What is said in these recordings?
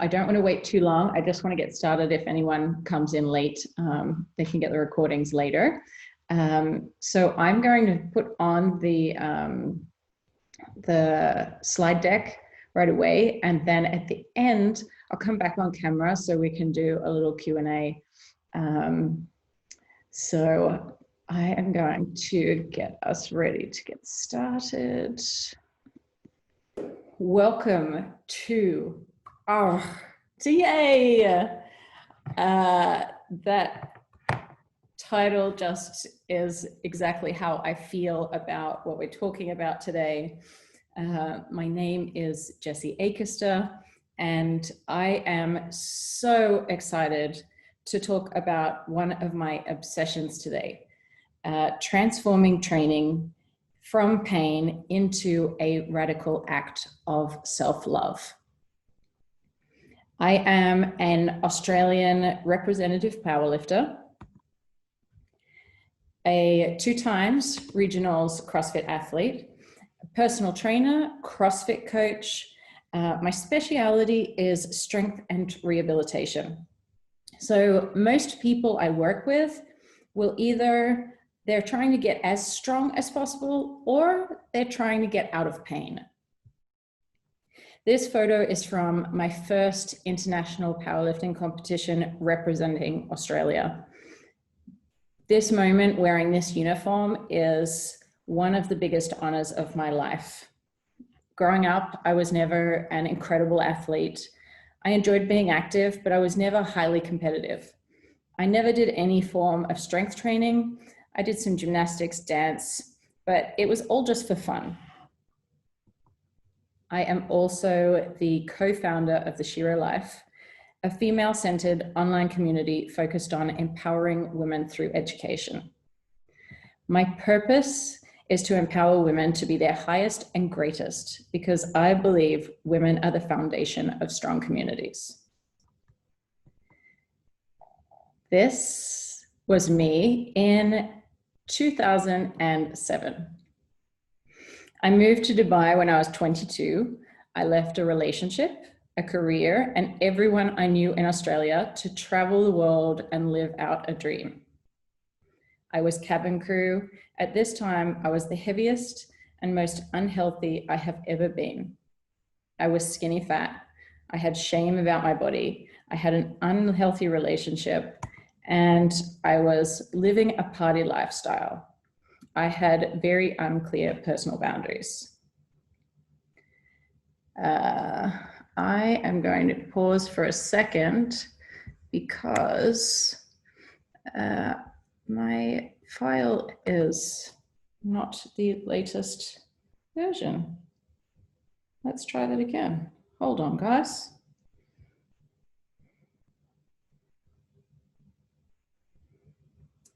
I don't want to wait too long. I just want to get started. If anyone comes in late, they can get the recordings later. So I'm going to put on the slide deck right away, and then at the end, I'll come back on camera so we can do a little Q&A. So I am going to get us ready to get started. Welcome to our TA. That title just is exactly how I feel about what we're talking about today. My name is Jessie Akister, and I am so excited to talk about one of my obsessions today, transforming training from pain into a radical act of self-love. I am an Australian representative powerlifter, a 2 times regionals CrossFit athlete, a personal trainer, CrossFit coach. My speciality is strength and rehabilitation. So most people I work with will either they're trying to get as strong as possible, or they're trying to get out of pain. This photo is from my first international powerlifting competition representing Australia. This moment wearing this uniform is one of the biggest honors of my life. Growing up, I was never an incredible athlete. I enjoyed being active, but I was never highly competitive. I never did any form of strength training. I did some gymnastics, dance, but it was all just for fun. I am also the co-founder of the Shero Life, a female-centered online community focused on empowering women through education. My purpose is to empower women to be their highest and greatest, because I believe women are the foundation of strong communities. This was me in 2007. I moved to Dubai when I was 22. I left a relationship, a career, and everyone I knew in Australia to travel the world and live out a dream. I was cabin crew. At this time, I was the heaviest and most unhealthy I have ever been. I was skinny fat. I had shame about my body. I had an unhealthy relationship, and I was living a party lifestyle. I had very unclear personal boundaries. I am going to pause for a second because my file is not the latest version. Let's try that again. Hold on, guys.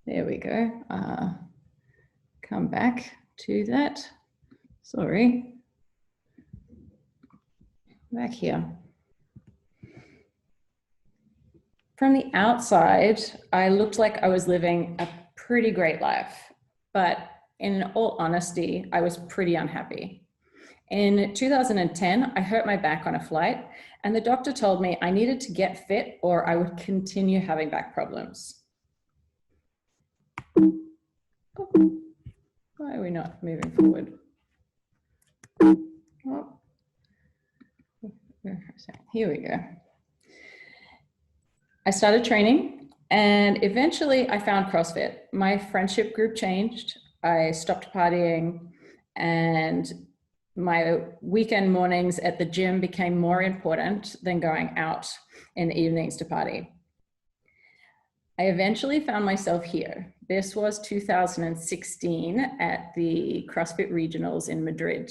There we go. Come back to that. Sorry. Back here. From the outside, I looked like I was living a pretty great life, but in all honesty, I was pretty unhappy. In 2010, I hurt my back on a flight, and the doctor told me I needed to get fit or I would continue having back problems. Why are we not moving forward? Oh. Here we go. I started training, and eventually I found CrossFit. My friendship group changed. I stopped partying, and my weekend mornings at the gym became more important than going out in the evenings to party. I eventually found myself here. This was 2016 at the CrossFit Regionals in Madrid.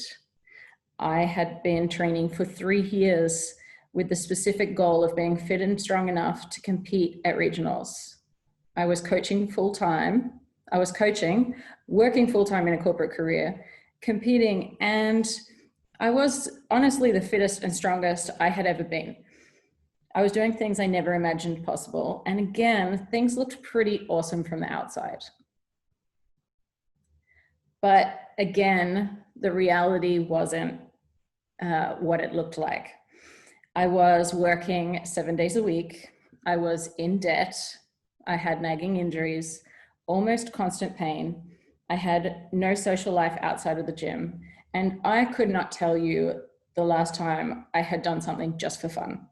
I had been training for 3 years with the specific goal of being fit and strong enough to compete at regionals. I was coaching full-time. I was coaching, working full-time in a corporate career, competing, and I was honestly the fittest and strongest I had ever been. I was doing things I never imagined possible. And again, things looked pretty awesome from the outside. But again, the reality wasn't what it looked like. I was working 7 days a week. I was in debt. I had nagging injuries, almost constant pain. I had no social life outside of the gym. And I could not tell you the last time I had done something just for fun.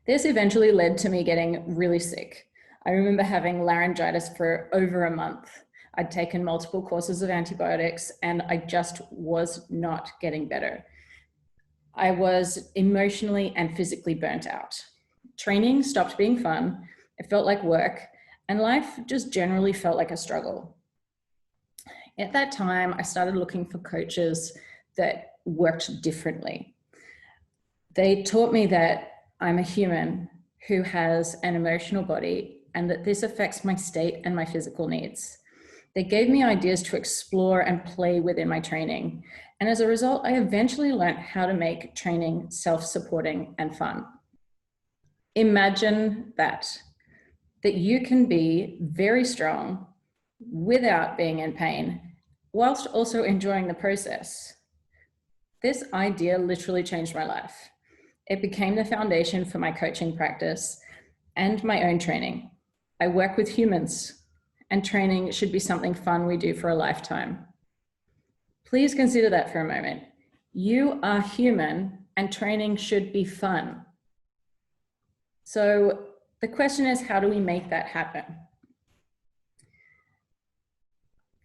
This eventually led to me getting really sick. I remember having laryngitis for over a month. I'd taken multiple courses of antibiotics and I just was not getting better. I was emotionally and physically burnt out. Training stopped being fun. It felt like work, and life just generally felt like a struggle. At that time, I started looking for coaches that worked differently. They taught me that I'm a human who has an emotional body and that this affects my state and my physical needs. They gave me ideas to explore and play within my training. And as a result, I eventually learned how to make training self-supporting and fun. Imagine that you can be very strong without being in pain, whilst also enjoying the process. This idea literally changed my life. It became the foundation for my coaching practice and my own training. I work with humans, and training should be something fun we do for a lifetime. Please consider that for a moment. You are human, and training should be fun. So the question is, how do we make that happen?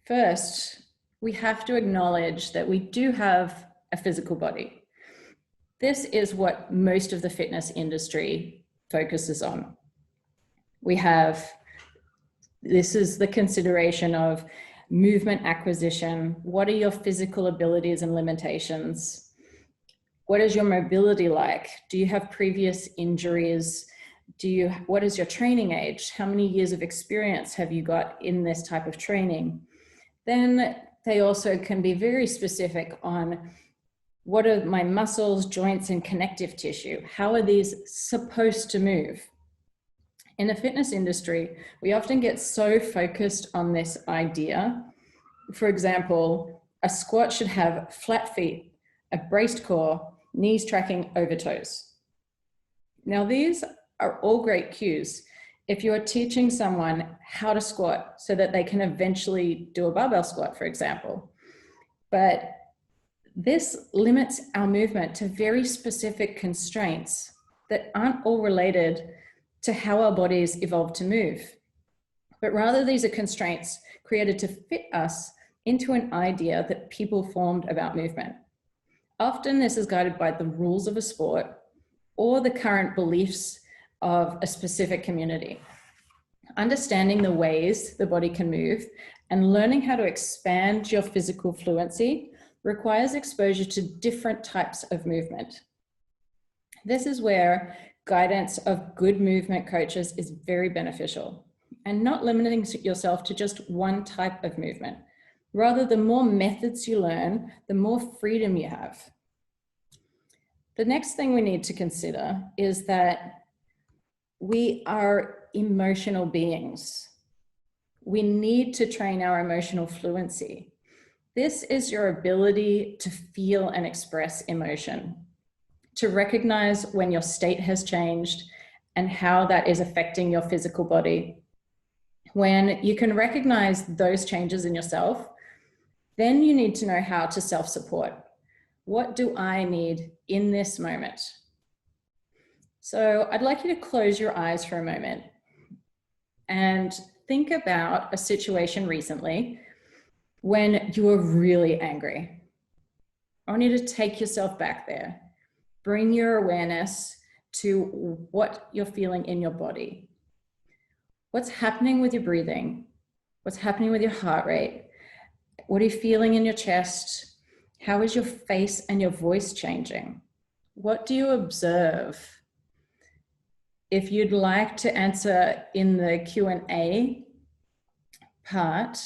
First, we have to acknowledge that we do have a physical body. This is what most of the fitness industry focuses on. This is the consideration of movement acquisition. What are your physical abilities and limitations? What is your mobility like? Do you have previous injuries? What is your training age? How many years of experience have you got in this type of training? Then they also can be very specific on what are my muscles, joints, and connective tissue? How are these supposed to move? In the fitness industry, we often get so focused on this idea. For example, a squat should have flat feet, a braced core, knees tracking over toes. Now, these are all great cues if you are teaching someone how to squat so that they can eventually do a barbell squat, for example. But this limits our movement to very specific constraints that aren't all related to how our bodies evolved to move. But rather, these are constraints created to fit us into an idea that people formed about movement. Often this is guided by the rules of a sport or the current beliefs of a specific community. Understanding the ways the body can move and learning how to expand your physical fluency requires exposure to different types of movement. This is where guidance of good movement coaches is very beneficial, and not limiting yourself to just one type of movement. Rather, the more methods you learn, the more freedom you have. The next thing we need to consider is that we are emotional beings. We need to train our emotional fluency. This is your ability to feel and express emotion, to recognize when your state has changed and how that is affecting your physical body. When you can recognize those changes in yourself, then you need to know how to self-support. What do I need in this moment? So I'd like you to close your eyes for a moment and think about a situation recently when you were really angry. I want you to take yourself back there. Bring your awareness to what you're feeling in your body. What's happening with your breathing? What's happening with your heart rate? What are you feeling in your chest? How is your face and your voice changing? What do you observe? If you'd like to answer in the Q&A part,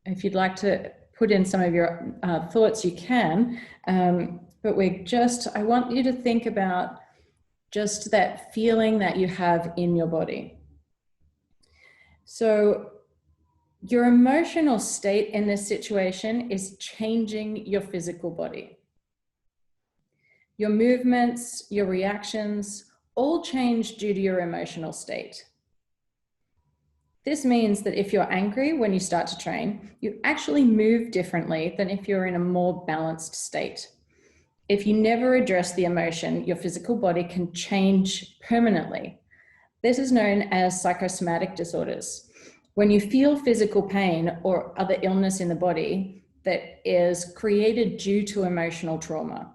if you'd like to put in some of your thoughts, you can, but I want you to think about just that feeling that you have in your body. So Your emotional state in this situation is changing your physical body. Your movements, your reactions, all change due to your emotional state. This means that if you're angry when you start to train, you actually move differently than if you're in a more balanced state. If you never address the emotion, your physical body can change permanently. This is known as psychosomatic disorders. When you feel physical pain or other illness in the body that is created due to emotional trauma.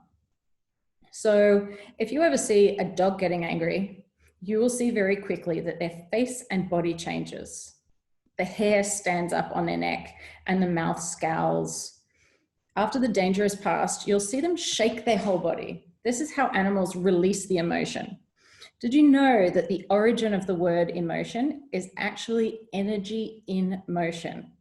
So if you ever see a dog getting angry, you will see very quickly that their face and body changes. The hair stands up on their neck and the mouth scowls. After the danger is past, you'll see them shake their whole body. This is how animals release the emotion. Did you know that the origin of the word emotion is actually energy in motion?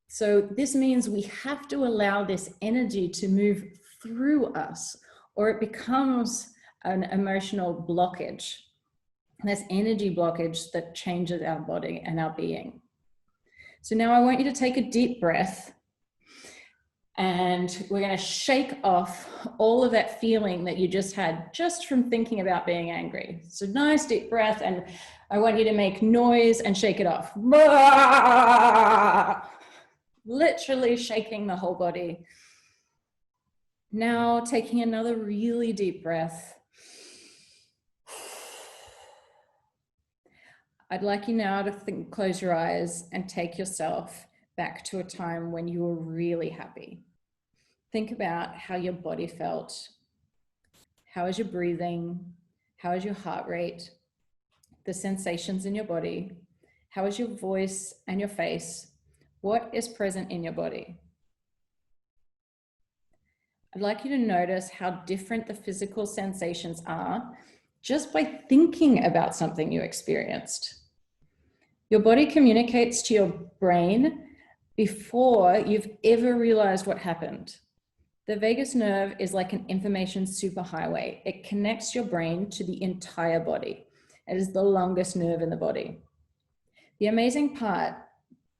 So this means we have to allow this energy to move through us, or it becomes an emotional blockage. This energy blockage that changes our body and our being. So now I want you to take a deep breath, and we're going to shake off all of that feeling that you just had just from thinking about being angry. So nice deep breath, and I want you to make noise and shake it off. Literally shaking the whole body. Now taking another really deep breath. I'd like you now to close your eyes and take yourself back to a time when you were really happy. Think about how your body felt. How is your breathing? How is your heart rate? The sensations in your body? How is your voice and your face? What is present in your body? I'd like you to notice how different the physical sensations are just by thinking about something you experienced. Your body communicates to your brain before you've ever realized what happened. The vagus nerve is like an information superhighway. It connects your brain to the entire body. It is the longest nerve in the body. The amazing part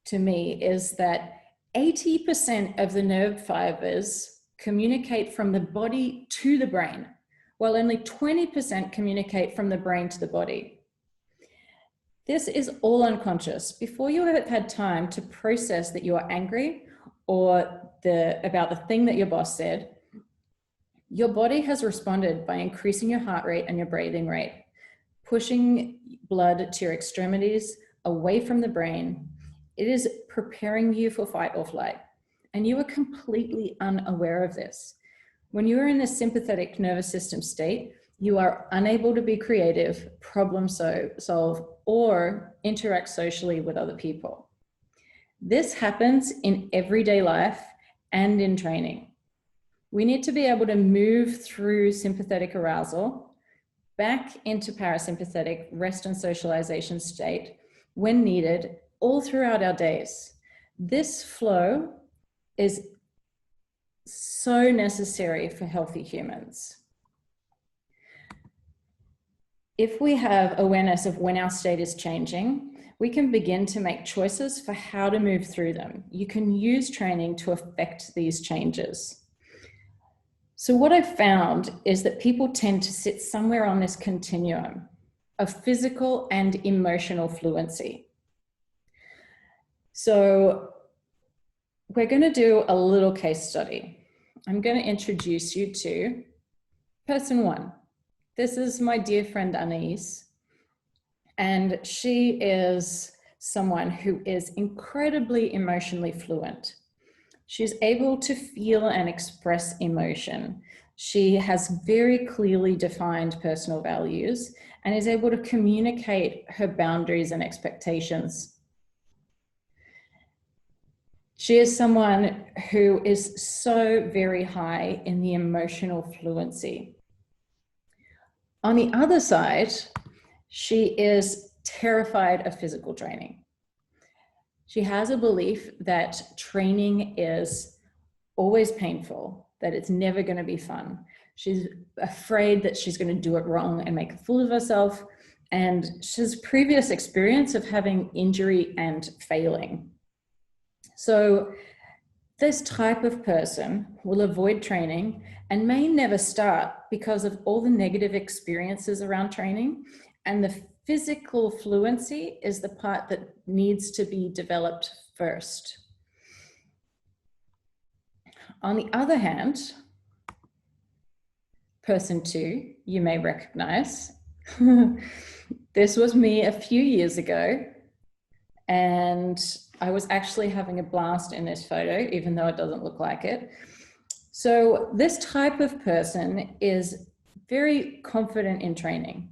to me is that 80% of the nerve fibers communicate from the body to the brain, while only 20% communicate from the brain to the body. This is all unconscious. Before you have had time to process that you are angry or about the thing that your boss said, your body has responded by increasing your heart rate and your breathing rate, pushing blood to your extremities away from the brain. It is preparing you for fight or flight, and you are completely unaware of this. When you are in a sympathetic nervous system state, you are unable to be creative, problem solve, or interact socially with other people. This happens in everyday life and in training. We need to be able to move through sympathetic arousal back into parasympathetic rest and socialization state when needed all throughout our days. This flow is so necessary for healthy humans. If we have awareness of when our state is changing, we can begin to make choices for how to move through them. You can use training to affect these changes. So what I've found is that people tend to sit somewhere on this continuum of physical and emotional fluency. So we're going to do a little case study. I'm going to introduce you to person one. This is my dear friend Anais, and she is someone who is incredibly emotionally fluent. She's able to feel and express emotion. She has very clearly defined personal values and is able to communicate her boundaries and expectations. She is someone who is so very high in the emotional fluency. On the other side, she is terrified of physical training. She has a belief that training is always painful, that it's never going to be fun. She's afraid that she's going to do it wrong and make a fool of herself. And she's previous experience of having injury and failing. So this type of person will avoid training and may never start because of all the negative experiences around training, and the physical fluency is the part that needs to be developed first. On the other hand, person 2, you may recognize. This was me a few years ago, and I was actually having a blast in this photo, even though it doesn't look like it. So this type of person is very confident in training,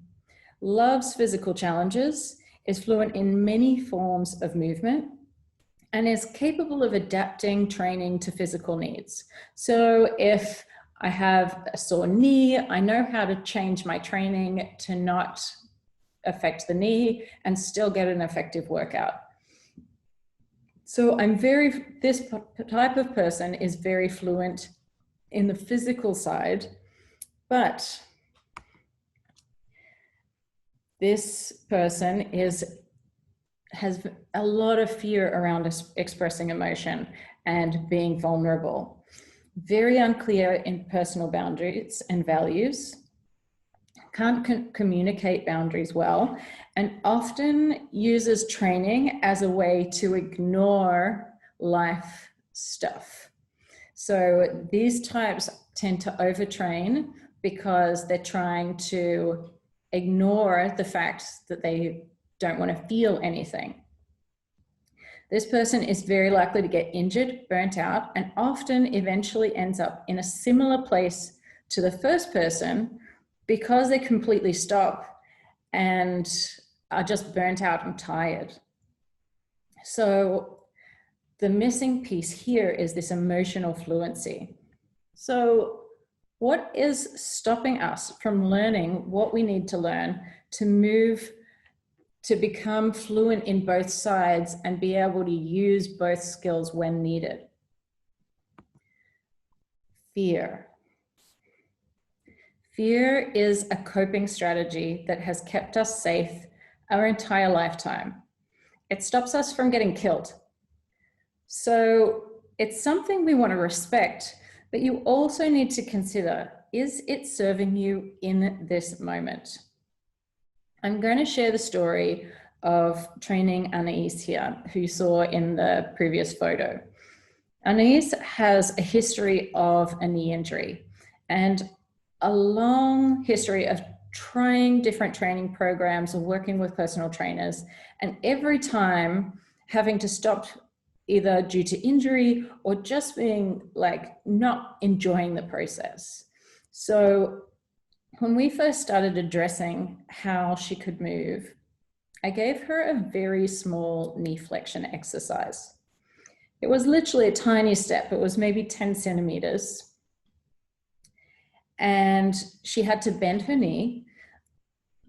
loves physical challenges, is fluent in many forms of movement, and is capable of adapting training to physical needs. So if I have a sore knee, I know how to change my training to not affect the knee and still get an effective workout. So this type of person is very fluent in the physical side, but this person has a lot of fear around expressing emotion and being vulnerable. Very unclear in personal boundaries and values, can't communicate boundaries well, and often uses training as a way to ignore life stuff. So these types tend to overtrain because they're trying to ignore the fact that they don't want to feel anything. This person is very likely to get injured, burnt out, and often eventually ends up in a similar place to the first person because they completely stop and are just burnt out and tired. So the missing piece here is this emotional fluency. So what is stopping us from learning what we need to learn to become fluent in both sides and be able to use both skills when needed? Fear. Fear is a coping strategy that has kept us safe our entire lifetime. It stops us from getting killed. So it's something we want to respect, but you also need to consider, is it serving you in this moment? I'm going to share the story of training Anais here, who you saw in the previous photo. Anais has a history of a knee injury and a long history of trying different training programs or working with personal trainers, and every time having to stop either due to injury or just being like not enjoying the process. So when we first started addressing how she could move, I gave her a very small knee flexion exercise. It was literally a tiny step. It was maybe 10 centimeters. And she had to bend her knee,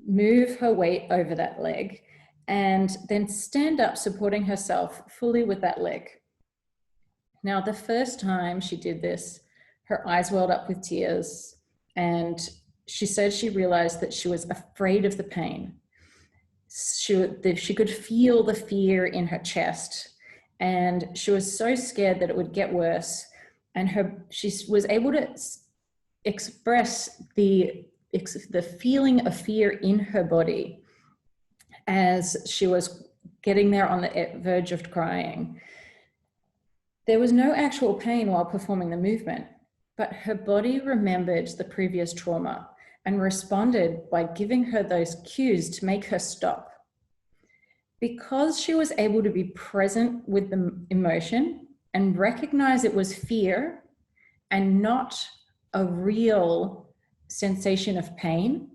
move her weight over that leg, and then stand up supporting herself fully with that leg. Now, the first time she did this, her eyes welled up with tears, and she said she realized that she was afraid of the pain. She could feel the fear in her chest, and she was so scared that it would get worse. And she was able to express the feeling of fear in her body as she was getting there on the verge of crying. There was no actual pain while performing the movement, but her body remembered the previous trauma and responded by giving her those cues to make her stop. Because she was able to be present with the emotion and recognize it was fear and not a real sensation of pain,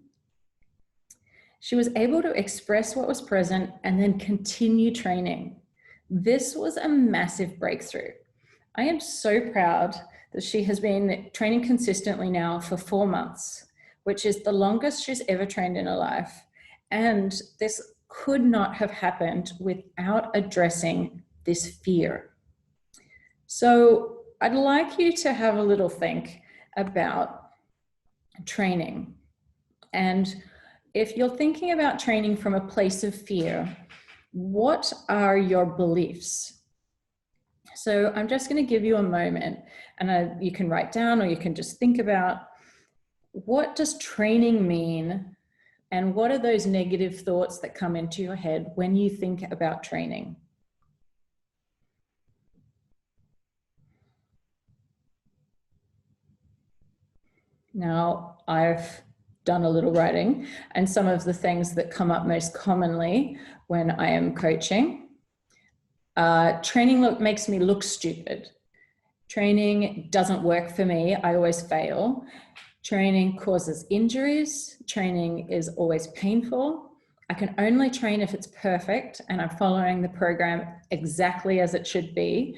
she was able to express what was present and then continue training. This was a massive breakthrough. I am so proud that she has been training consistently now for 4 months, which is the longest she's ever trained in her life. And this could not have happened without addressing this fear. So I'd like you to have a little think about training. And if you're thinking about training from a place of fear, what are your beliefs? So I'm just going to give you a moment, and you can write down or you can just think about, what does training mean? And what are those negative thoughts that come into your head when you think about training? Now, I've done a little writing, and some of the things that come up most commonly when I am coaching. Training makes me look stupid. Training doesn't work for me. I always fail. Training causes injuries. Training is always painful. I can only train if it's perfect and I'm following the program exactly as it should be.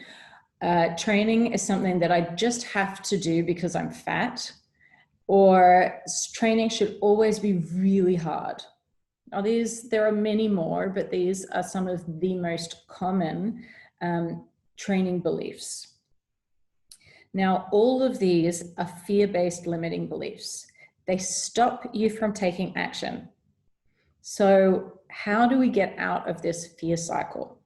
Training is something that I just have to do because I'm fat, or training should always be really hard. Now, there are many more, but these are some of the most common training beliefs. Now, all of these are fear-based limiting beliefs. They stop you from taking action. So how do we get out of this fear cycle?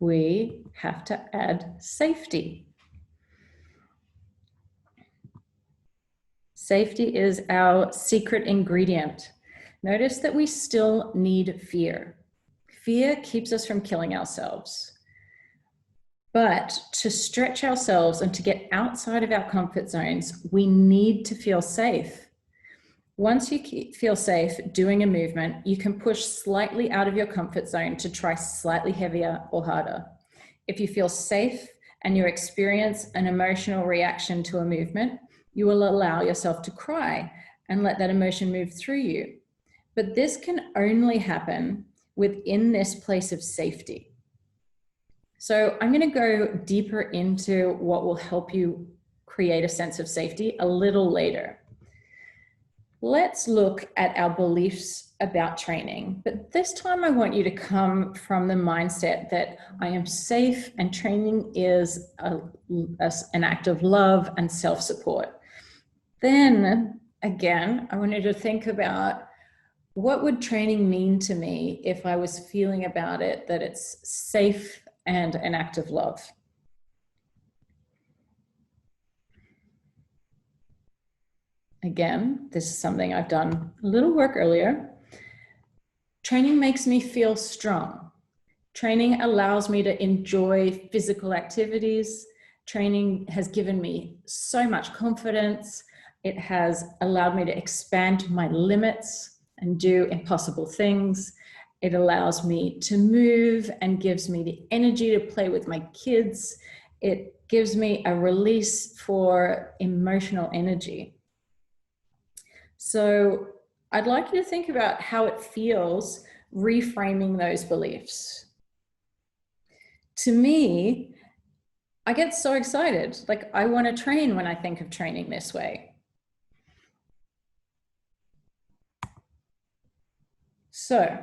We have to add safety. Safety is our secret ingredient. Notice that we still need fear. Fear keeps us from killing ourselves. But to stretch ourselves and to get outside of our comfort zones, we need to feel safe. Once you feel safe doing a movement, you can push slightly out of your comfort zone to try slightly heavier or harder. If you feel safe and you experience an emotional reaction to a movement, you will allow yourself to cry and let that emotion move through you. But this can only happen within this place of safety. So I'm going to go deeper into what will help you create a sense of safety a little later. Let's look at our beliefs about training, but this time I want you to come from the mindset that I am safe and training is an act of love and self-support. Then again, I want you to think about, what would training mean to me if I was feeling about it that it's safe and an act of love? Again, this is something I've done a little work earlier. Training makes me feel strong. Training allows me to enjoy physical activities. Training has given me so much confidence. It has allowed me to expand my limits and do impossible things. It allows me to move and gives me the energy to play with my kids. It gives me a release for emotional energy. So I'd like you to think about how it feels reframing those beliefs. To me, I get so excited. Like, I want to train when I think of training this way. So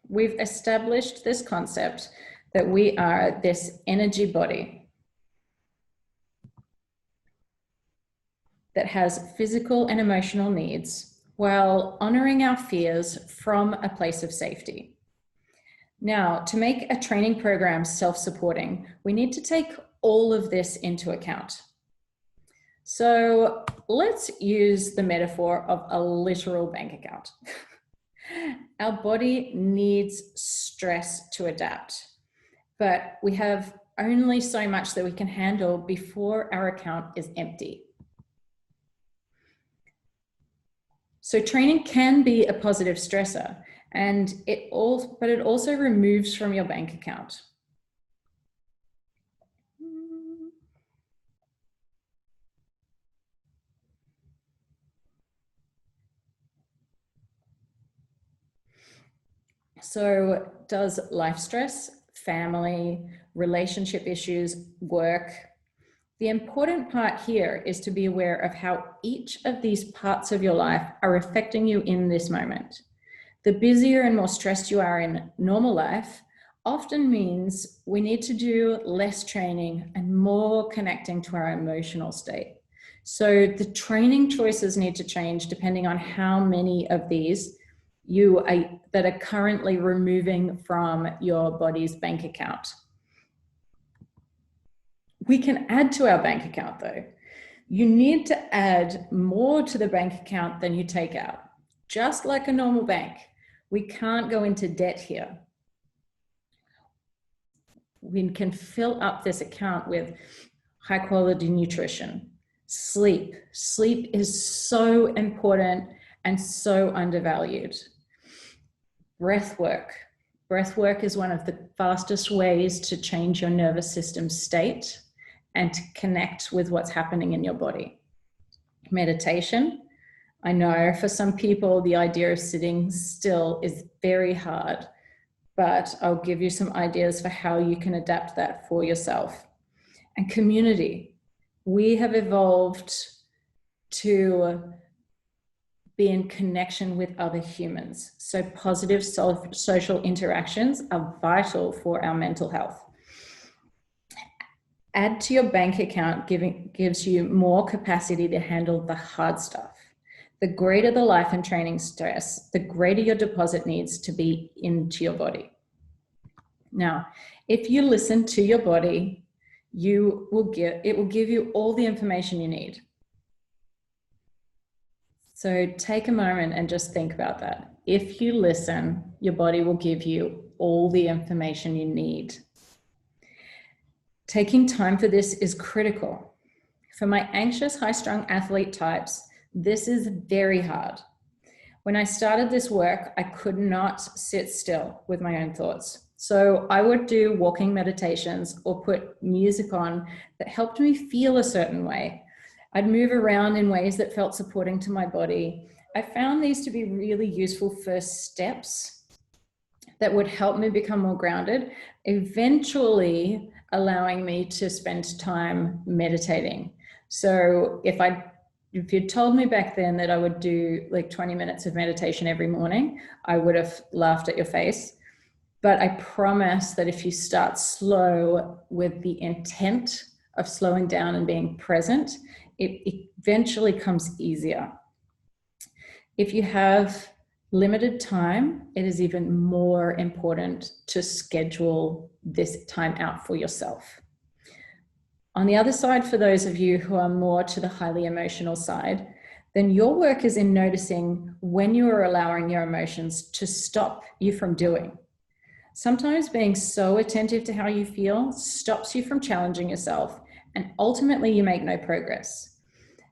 we've established this concept that we are this energy body that has physical and emotional needs while honoring our fears from a place of safety. Now, to make a training program self-supporting, we need to take all of this into account. So let's use the metaphor of a literal bank account. Our body needs stress to adapt, but we have only so much that we can handle before our account is empty. So training can be a positive stressor, but it also removes from your bank account. So does life stress, family, relationship issues, work? The important part here is to be aware of how each of these parts of your life are affecting you in this moment. The busier and more stressed you are in normal life often means we need to do less training and more connecting to our emotional state. So the training choices need to change depending on how many of these that are currently removing from your body's bank account. We can add to our bank account though. You need to add more to the bank account than you take out. Just like a normal bank, we can't go into debt here. We can fill up this account with high quality nutrition. Sleep. Sleep is so important and so undervalued. Breath work. Breath work is one of the fastest ways to change your nervous system state and to connect with what's happening in your body. Meditation. I know for some people, the idea of sitting still is very hard, but I'll give you some ideas for how you can adapt that for yourself. And community. We have evolved to be in connection with other humans. So positive social interactions are vital for our mental health. Add to your bank account gives you more capacity to handle the hard stuff. The greater the life and training stress, the greater your deposit needs to be into your body. Now, if you listen to your body, it will give you all the information you need. So take a moment and just think about that. If you listen, your body will give you all the information you need. Taking time for this is critical. For my anxious, high-strung athlete types, this is very hard. When I started this work, I could not sit still with my own thoughts. So I would do walking meditations or put music on that helped me feel a certain way. I'd move around in ways that felt supporting to my body. I found these to be really useful first steps that would help me become more grounded, eventually allowing me to spend time meditating. So if you'd told me back then that I would do like 20 minutes of meditation every morning, I would have laughed at your face. But I promise that if you start slow with the intent of slowing down and being present, it eventually comes easier. If you have limited time, it is even more important to schedule this time out for yourself. On the other side, for those of you who are more to the highly emotional side, then your work is in noticing when you are allowing your emotions to stop you from doing. Sometimes being so attentive to how you feel stops you from challenging yourself, and ultimately you make no progress.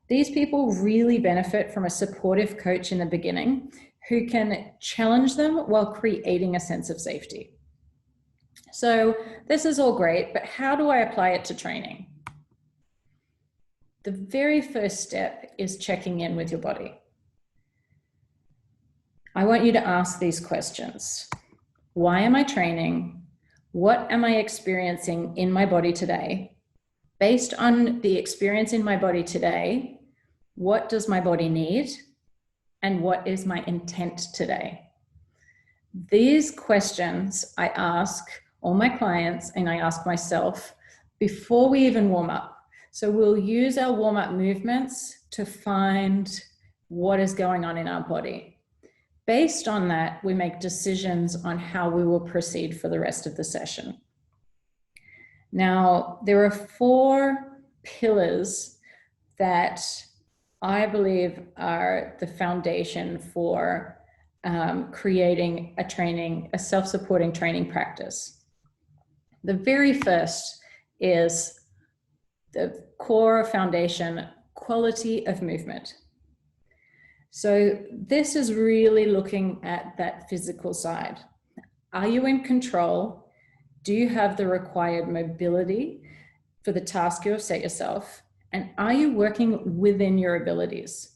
These people really benefit from a supportive coach in the beginning who can challenge them while creating a sense of safety. So this is all great, but how do I apply it to training? The very first step is checking in with your body. I want you to ask these questions. Why am I training? What am I experiencing in my body today? Based on the experience in my body today, what does my body need? And what is my intent today? These questions I ask all my clients and I ask myself before we even warm up. So we'll use our warm-up movements to find what is going on in our body. Based on that, we make decisions on how we will proceed for the rest of the session. Now, there are 4 pillars that I believe are the foundation for creating a self-supporting training practice. The very first is the core foundation, quality of movement. So this is really looking at that physical side. Are you in control? Do you have the required mobility for the task you have set yourself? And are you working within your abilities?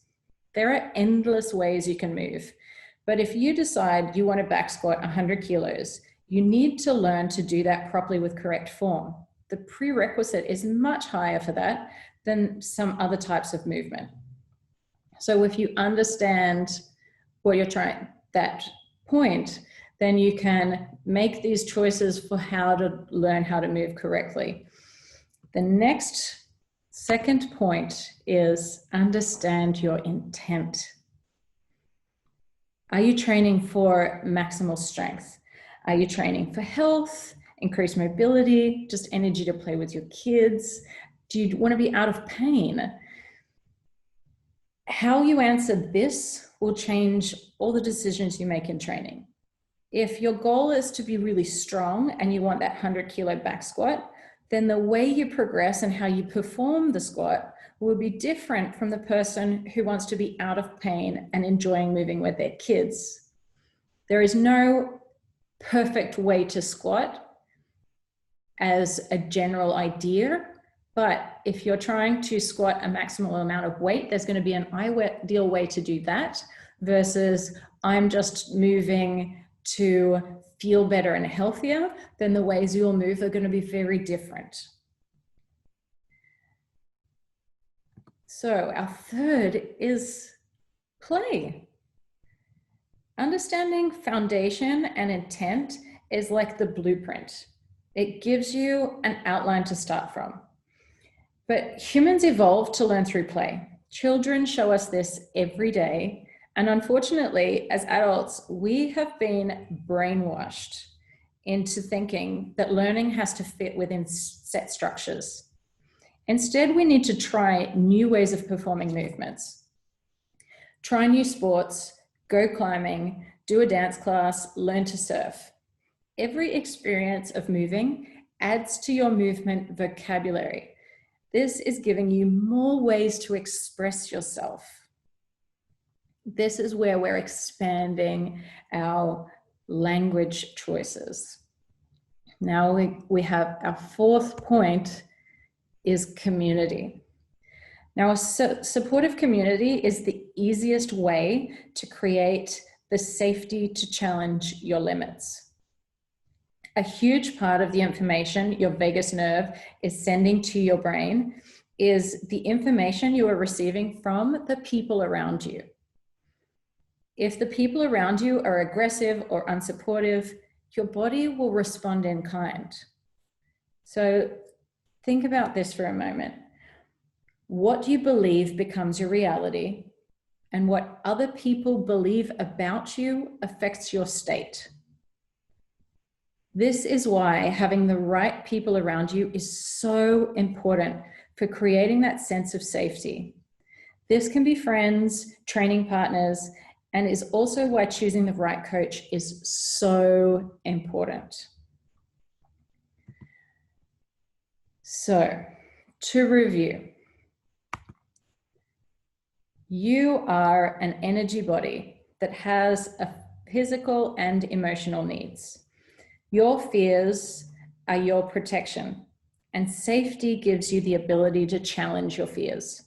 There are endless ways you can move. But if you decide you want to back squat 100 kilos, you need to learn to do that properly with correct form. The prerequisite is much higher for that than some other types of movement. So if you understand what you're trying, that point, then you can make these choices for how to learn how to move correctly. The second point is understand your intent. Are you training for maximal strength? Are you training for health, increased mobility, just energy to play with your kids? Do you want to be out of pain? How you answer this will change all the decisions you make in training. If your goal is to be really strong and you want that 100-kilo back squat, then the way you progress and how you perform the squat will be different from the person who wants to be out of pain and enjoying moving with their kids. There is no perfect way to squat as a general idea, but if you're trying to squat a maximal amount of weight, there's going to be an ideal way to do that versus I'm just moving to feel better and healthier. Then the ways you'll move are going to be very different. So our third is play. Understanding foundation and intent is like the blueprint. It gives you an outline to start from. But humans evolved to learn through play. Children show us this every day. And unfortunately, as adults, we have been brainwashed into thinking that learning has to fit within set structures. Instead, we need to try new ways of performing movements. Try new sports, go climbing, do a dance class, learn to surf. Every experience of moving adds to your movement vocabulary. This is giving you more ways to express yourself. This is where we're expanding our language choices. Now we have our fourth point is community. Now, a supportive community is the easiest way to create the safety to challenge your limits. A huge part of the information your vagus nerve is sending to your brain is the information you are receiving from the people around you. If the people around you are aggressive or unsupportive, your body will respond in kind. So think about this for a moment. What you believe becomes your reality, and what other people believe about you affects your state. This is why having the right people around you is so important for creating that sense of safety. This can be friends, training partners, and is also why choosing the right coach is so important. So, to review, you are an energy body that has a physical and emotional needs. Your fears are your protection, and safety gives you the ability to challenge your fears.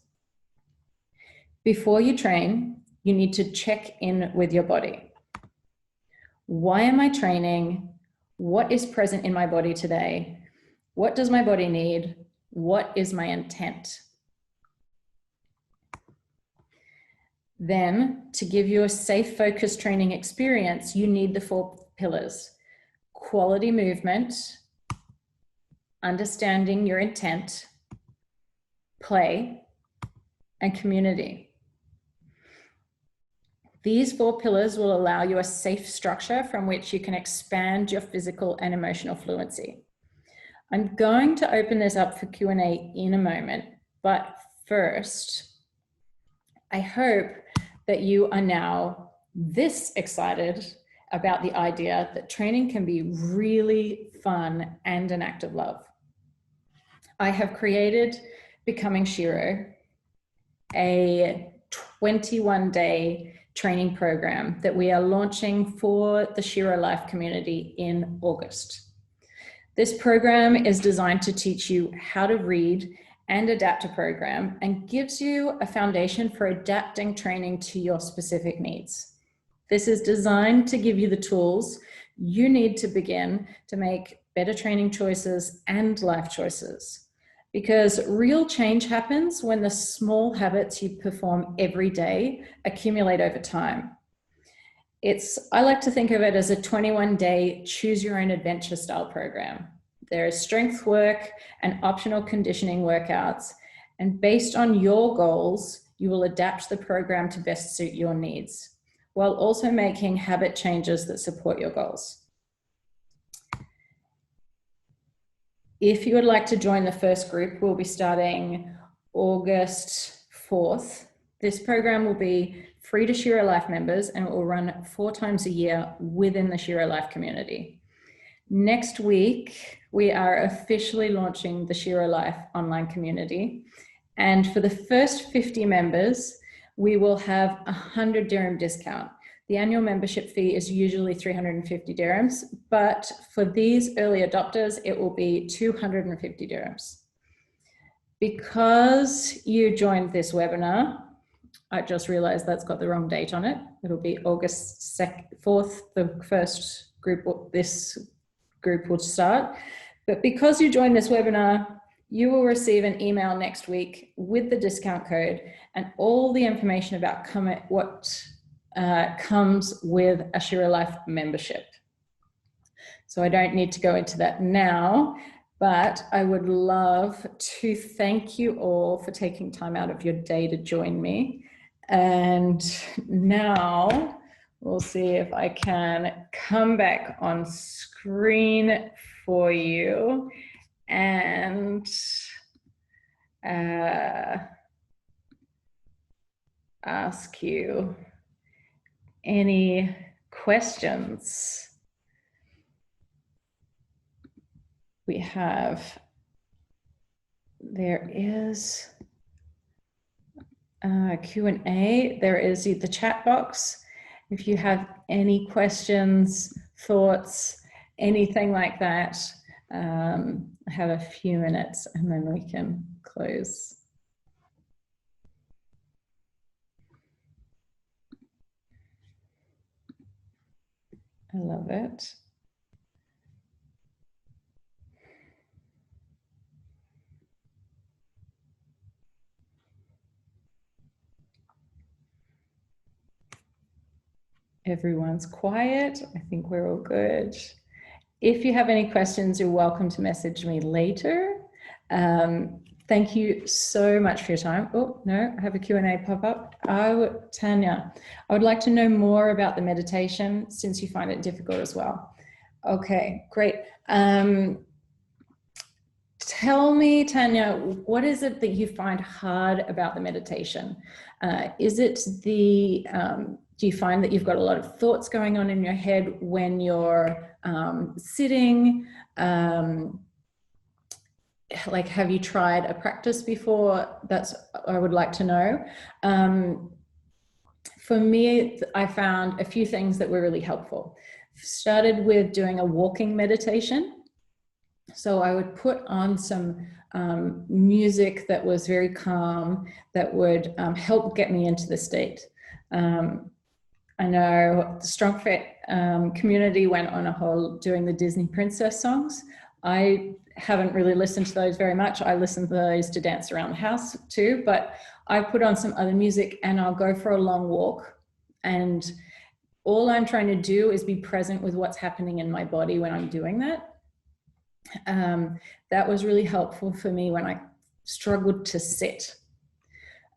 Before you train, you need to check in with your body. Why am I training? What is present in my body today? What does my body need? What is my intent? Then, to give you a safe, focused training experience, you need the 4 pillars: quality movement, understanding your intent, play, and community. These 4 pillars will allow you a safe structure from which you can expand your physical and emotional fluency. I'm going to open this up for Q&A in a moment, but first, I hope that you are now this excited about the idea that training can be really fun and an act of love. I have created Becoming Shero, a 21-day training program that we are launching for the Shero Life community in August. This program is designed to teach you how to read and adapt a program and gives you a foundation for adapting training to your specific needs. This is designed to give you the tools you need to begin to make better training choices and life choices. Because real change happens when the small habits you perform every day accumulate over time. I like to think of it as a 21-day choose your own adventure style program. There is strength work and optional conditioning workouts, and based on your goals, you will adapt the program to best suit your needs. while also making habit changes that support your goals. If you would like to join the first group, we'll be starting August 4th. This program will be free to Shero Life members, and it will run 4 times a year within the Shero Life community. Next week, we are officially launching the Shero Life online community. And for the first 50 members, we will have 100 dirham discount. The annual membership fee is usually 350 dirhams, but for these early adopters, it will be 250 dirhams. Because you joined this webinar, I just realized that's got the wrong date on it. It'll be August 4th, the first group, this group will start. But because you joined this webinar, you will receive an email next week with the discount code and all the information about what comes with a Shero Life membership. So I don't need to go into that now, but I would love to thank you all for taking time out of your day to join me. And now we'll see if I can come back on screen for you and ask you any questions. There is Q&A. There is the chat box. If you have any questions, thoughts, anything like that, I have a few minutes and then we can close. I love it. Everyone's quiet. I think we're all good. If you have any questions, you're welcome to message me later. Thank you so much for your time. Oh, no, I have a Q&A pop up. Oh, Tanya, I would like to know more about the meditation since you find it difficult as well. Okay, great. Tell me, Tanya, what is it that you find hard about the meditation? Is it do you find that you've got a lot of thoughts going on in your head when you're sitting? Like, have you tried a practice before? That's, I would like to know. For me, I found a few things that were really helpful. Started with doing a walking meditation. So I would put on some music that was very calm, that would help get me into the state. I know the Strong Fit community went on a whole doing the Disney princess songs. I haven't really listened to those very much. I listen to those to dance around the house too, but I put on some other music and I'll go for a long walk. And all I'm trying to do is be present with what's happening in my body when I'm doing that. That was really helpful for me when I struggled to sit.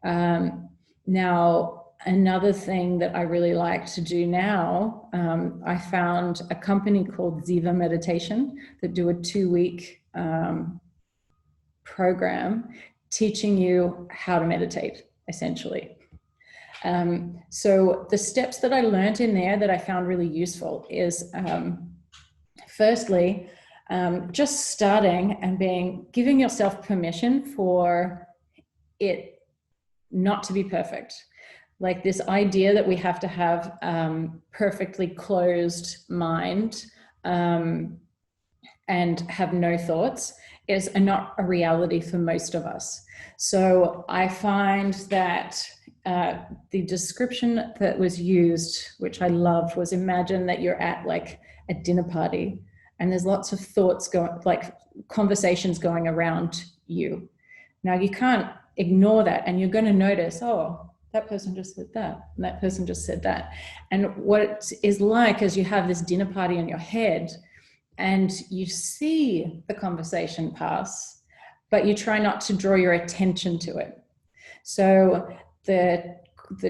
Now, another thing that I really like to do now, I found a company called Ziva Meditation that do a 2-week program teaching you how to meditate, essentially. So the steps that I learned in there that I found really useful is, firstly, just starting and giving yourself permission for it not to be perfect. Like this idea that we have to have perfectly closed mind and have no thoughts is not a reality for most of us. So I find that the description that was used, which I loved, was imagine that you're at like a dinner party and there's lots of thoughts going, like conversations going around you. Now you can't ignore that and you're going to notice, oh, that person just said that, and that person just said that. And what it is like is you have this dinner party in your head and you see the conversation pass, but you try not to draw your attention to it. So the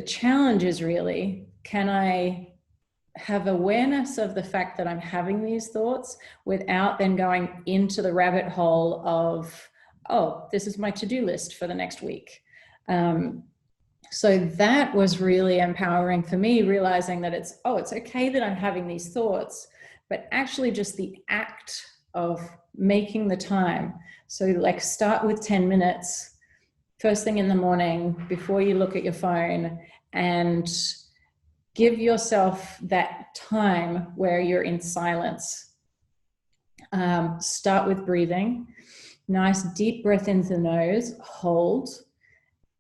challenge is really can I have awareness of the fact that I'm having these thoughts without then going into the rabbit hole of, oh, this is my to-do list for the next week. So that was really empowering for me, realizing that it's okay that I'm having these thoughts, but actually just the act of making the time. So like start with 10 minutes, first thing in the morning, before you look at your phone, and give yourself that time where you're in silence. Start with breathing. Nice deep breath into the nose, hold,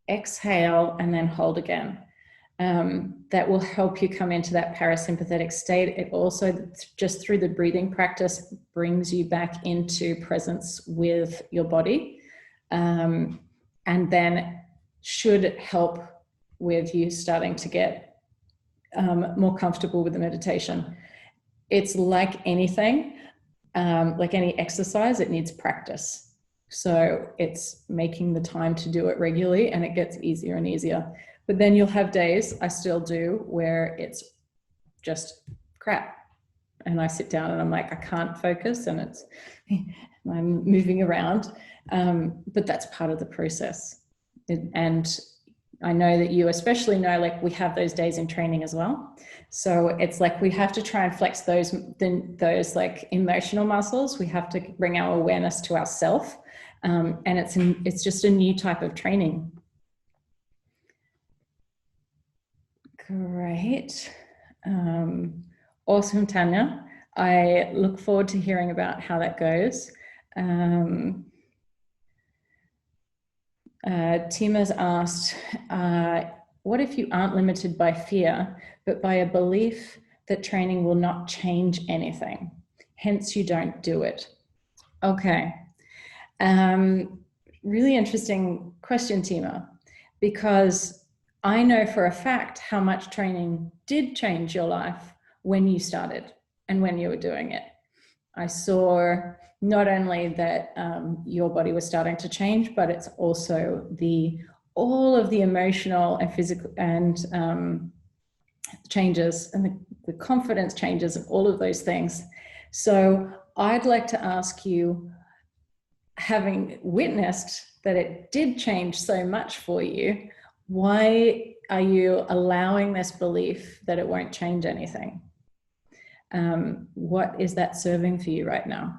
exhale, and then hold again. That will help you come into that parasympathetic state. It also, just through the breathing practice, brings you back into presence with your body, and then should help with you starting to get more comfortable with the meditation. It's like anything, like any exercise, it needs practice. So it's making the time to do it regularly, and it gets easier and easier. But then you'll have days, I still do, where it's just crap. And I sit down and I'm like, I can't focus, and I'm moving around. But that's part of the process. And I know that you especially know, like, we have those days in training as well. So it's like we have to try and flex those like emotional muscles. We have to bring our awareness to ourself. And it's just a new type of training. Great. Awesome, Tanya. I look forward to hearing about how that goes. Tima's asked, what if you aren't limited by fear, but by a belief that training will not change anything? Hence, you don't do it. Okay. Really interesting question, Tima, because I know for a fact how much training did change your life when you started and when you were doing it. I saw not only that your body was starting to change, but it's also all of the emotional and physical and changes, and the confidence changes, and all of those things. So I'd like to ask you, having witnessed that it did change so much for you, why are you allowing this belief that it won't change anything? What is that serving for you right now?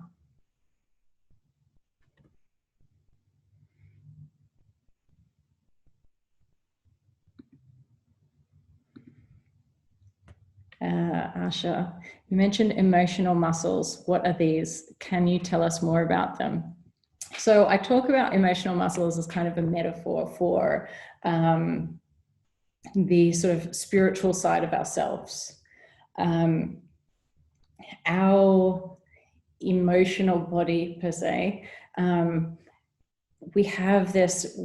Asha, you mentioned emotional muscles. What are these? Can you tell us more about them? So I talk about emotional muscles as kind of a metaphor for the sort of spiritual side of ourselves. Our emotional body, per se, we have this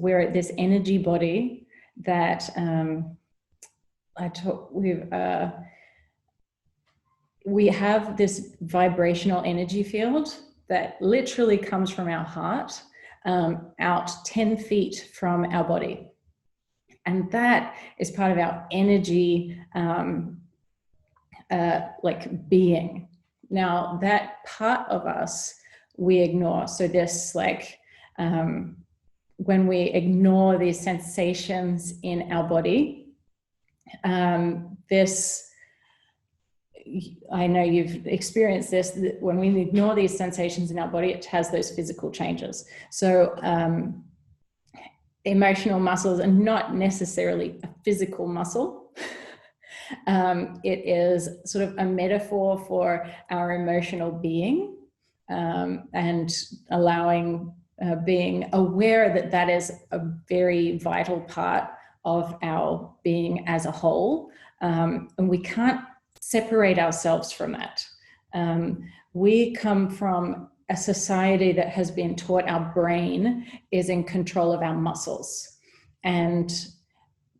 energy body that we have this vibrational energy field that literally comes from our heart out 10 feet from our body. And that is part of our energy, like being. Now, that part of us we ignore. So this, like, when we ignore these sensations in our body, I know you've experienced this, when we ignore these sensations in our body, it has those physical changes. So emotional muscles are not necessarily a physical muscle. It is sort of a metaphor for our emotional being, and allowing, being aware that that is a very vital part of our being as a whole. And we can't separate ourselves from that. We come from a society that has been taught our brain is in control of our muscles, and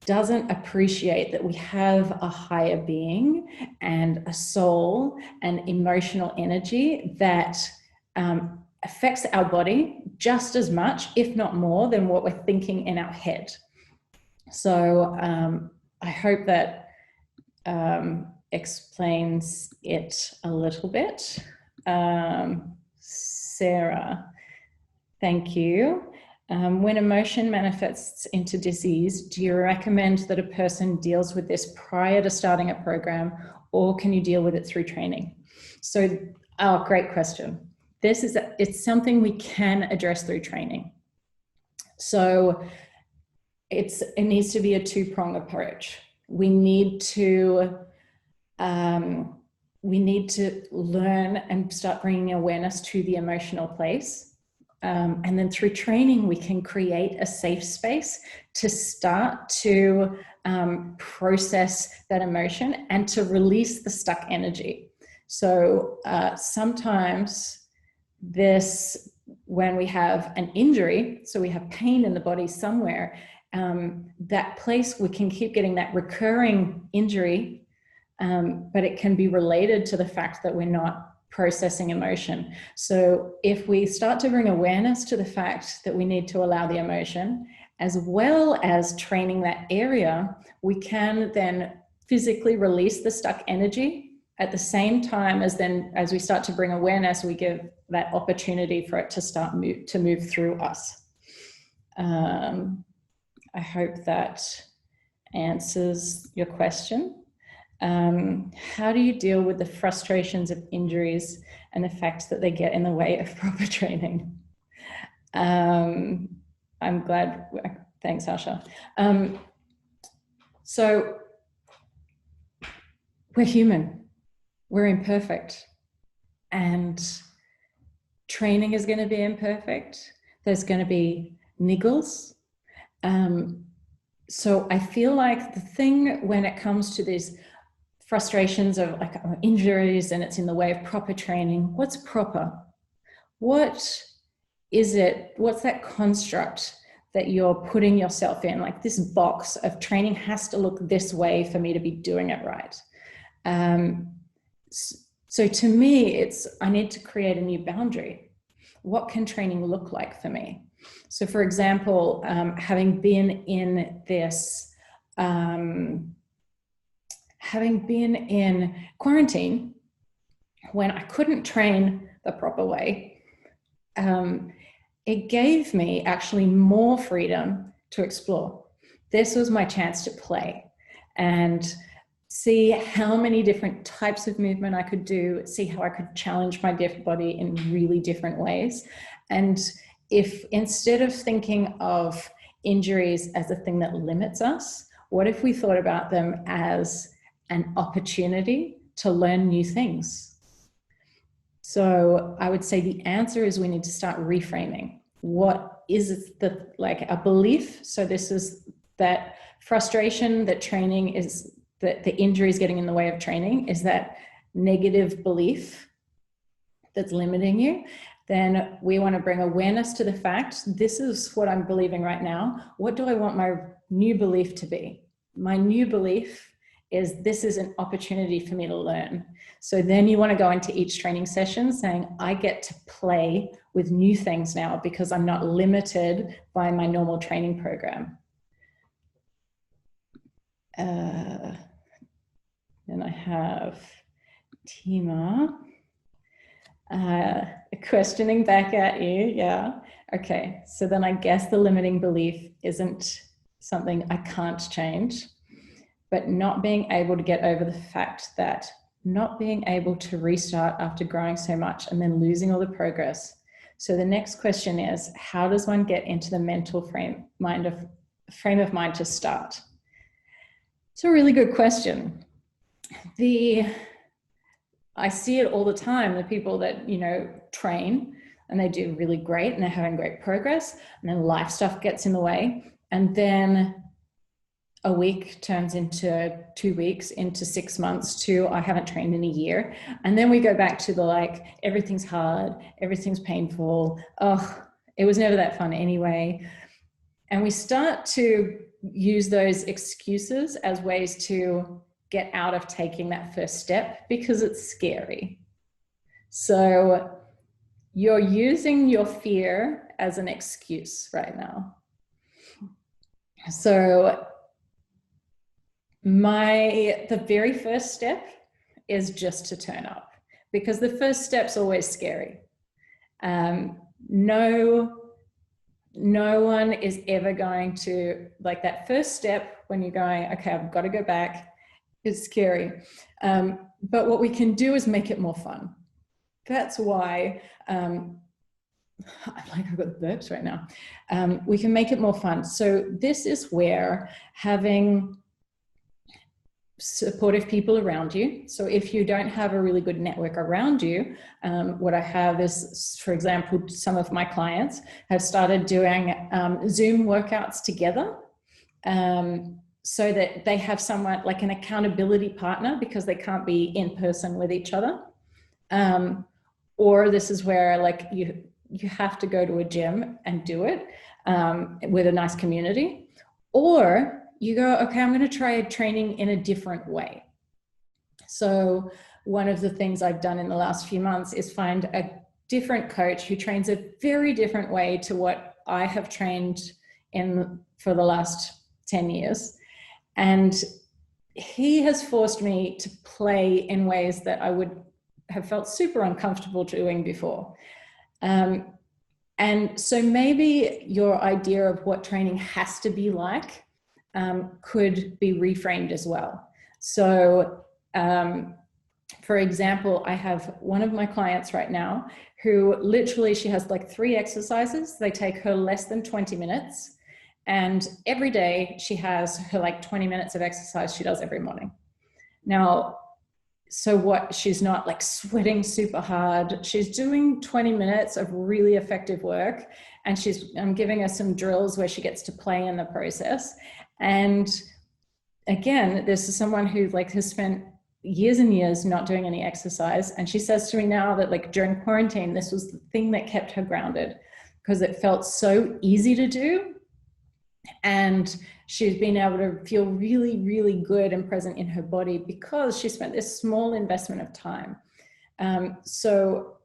doesn't appreciate that we have a higher being and a soul and emotional energy that affects our body just as much, if not more, than what we're thinking in our head. So I hope that explains it a little bit. Sarah, thank you. When emotion manifests into disease, do you recommend that a person deals with this prior to starting a program, or can you deal with it through training? So, great question. It's something we can address through training. So it needs to be a two-pronged approach. We need to learn and start bringing awareness to the emotional place. And then through training, we can create a safe space to start to process that emotion and to release the stuck energy. So sometimes when we have an injury, so we have pain in the body somewhere, that place, we can keep getting that recurring injury, but it can be related to the fact that we're not processing emotion. So if we start to bring awareness to the fact that we need to allow the emotion, as well as training that area, we can then physically release the stuck energy at the same time as we start to bring awareness, we give that opportunity for it to start to move through us. I hope that answers your question. How do you deal with the frustrations of injuries and the fact that they get in the way of proper training? I'm glad, thanks Asha. So we're human, we're imperfect, and training is going to be imperfect. There's going to be niggles. So I feel like the thing when it comes to these frustrations of like injuries and it's in the way of proper training, what's proper? What is it? What's that construct that you're putting yourself in? Like this box of training has to look this way for me to be doing it right. So to me, I need to create a new boundary. What can training look like for me? So for example, having been in quarantine, when I couldn't train the proper way, it gave me actually more freedom to explore. This was my chance to play and see how many different types of movement I could do, see how I could challenge my body in really different ways. And if instead of thinking of injuries as a thing that limits us, what if we thought about them as an opportunity to learn new things? So I would say the answer is we need to start reframing. What is a belief? So this is that frustration that training is, that the injury is getting in the way of training, is that negative belief that's limiting you. Then we want to bring awareness to the fact, this is what I'm believing right now. What do I want my new belief to be? My new belief is this is an opportunity for me to learn. So then you want to go into each training session saying, I get to play with new things now because I'm not limited by my normal training program. Then I have Tima. Questioning back at you, yeah. Okay, so then I guess the limiting belief isn't something I can't change, but not being able to get over the fact that not being able to restart after growing so much and then losing all the progress. So the next question is, how does one get into the mental frame of mind to start? It's a really good question. I see it all the time, the people that, train and they do really great and they're having great progress, and then life stuff gets in the way. And then a week turns into 2 weeks, into 6 months, to I haven't trained in a year. And then we go back to everything's hard, everything's painful. Oh, it was never that fun anyway. And we start to use those excuses as ways to get out of taking that first step because it's scary. So you're using your fear as an excuse right now. So The very first step is just to turn up, because the first step's always scary. No one is ever going to, like, that first step when you're going, okay, I've got to go back, is scary. But what we can do is make it more fun. That's why, I'm like, I've got the burps right now. We can make it more fun. So this is where having supportive people around you. So if you don't have a really good network around you, what I have is, for example, some of my clients have started doing Zoom workouts together, so that they have someone like an accountability partner, because they can't be in person with each other. Or this is where, like, you have to go to a gym and do it with a nice community. Or you go, okay, I'm going to try training in a different way. So one of the things I've done in the last few months is find a different coach who trains a very different way to what I have trained in for the last 10 years. And he has forced me to play in ways that I would have felt super uncomfortable doing before. And so maybe your idea of what training has to be like could be reframed as well. So, for example, I have one of my clients right now who literally, she has like 3 exercises. They take her less than 20 minutes. And every day she has her like 20 minutes of exercise she does every morning. Now, so what, she's not like sweating super hard. She's doing 20 minutes of really effective work. And I'm giving her some drills where she gets to play in the process. And again, this is someone who like has spent years and years not doing any exercise. And she says to me now that, like, during quarantine, this was the thing that kept her grounded, because it felt so easy to do. And she's been able to feel really, really good and present in her body because she spent this small investment of time. So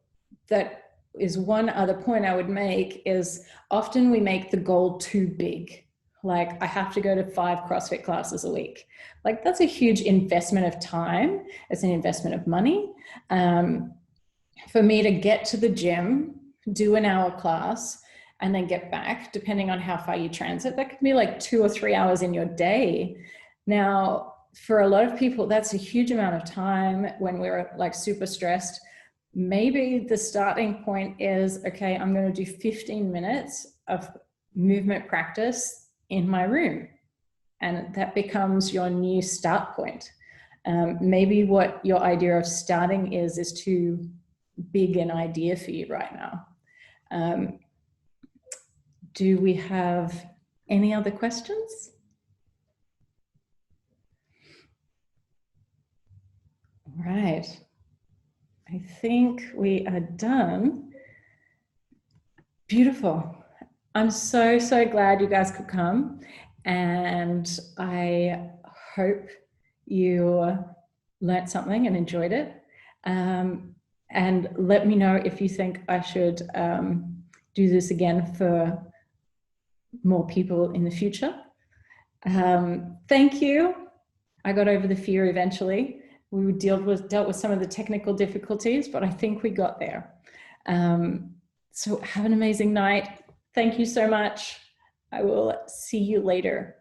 that is one other point I would make, is often we make the goal too big. Like, I have to go to 5 CrossFit classes a week. Like, that's a huge investment of time. It's an investment of money. For me to get to the gym, do an hour class, and then get back, depending on how far you transit, that could be like 2 or 3 hours in your day. Now, for a lot of people, that's a huge amount of time when we're like super stressed. Maybe the starting point is, okay, I'm going to do 15 minutes of movement practice in my room. And that becomes your new start point. Maybe what your idea of starting is too big an idea for you right now. Do we have any other questions? All right. I think we are done. Beautiful. I'm so, so glad you guys could come. And I hope you learned something and enjoyed it. And let me know if you think I should do this again for more people in the future. Thank you. I got over the fear eventually. We dealt with some of the technical difficulties, but I think we got there. So have an amazing night. Thank you so much. I will see you later.